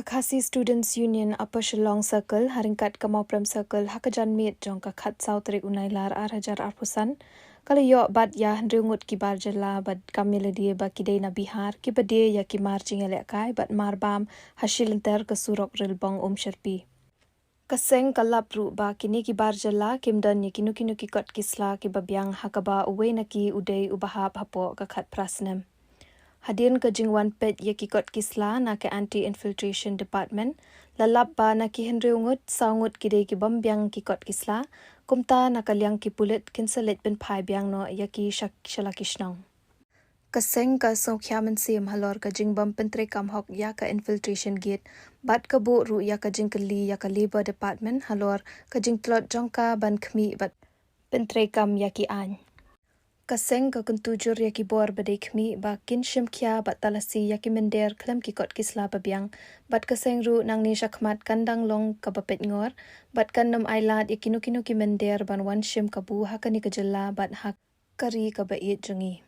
Kakasi Students Union Upper Shillong Circle haringkat Kamaupram Circle hakajan mit jong kakat Sautrik Unailar Arhajar Arpusan kalau yok bad ya Ngut kibar jela bad kamiladi ba kidai na Bihar ki bade ya ki marching elekai bad marbam hasilenter ke surok rilbong Umshyrpi kaseng kalap ru ba kini kibar jela kimdan ni kinu ki kot kisla ki babyang hakaba uwe naki udai ubahap hapo kakat prasnem Hadirin ke jingwan pet ye kikot kisla na ke anti-infiltration department lalap ba na ki Ngut saungut kidei ki bambyang kikot kisla kumta na kalyang ki pulit kinsalit ben pai byang no ya ki shalakishnong. Kaseng ka songkya mensim halor ka jingbam pentre kamhok ya ka infiltration gate bat ka bu ru ya ka jingkeli ya ka labor department halor ka jingtlot jongka ban khmi bat pentre kam ya ki an. Kaseng ka kuntujur ya ki bor badai khmi ba kin shimkya bat talasi ya ki mender klam ki kot kisla babyang bat kaseng ru nang ni shakmat kandang long ka bapet ngor bat kan nam ailat ya kinu ki mender ban wan shim kabu hakani ka jella bat hak kari ka bait jungi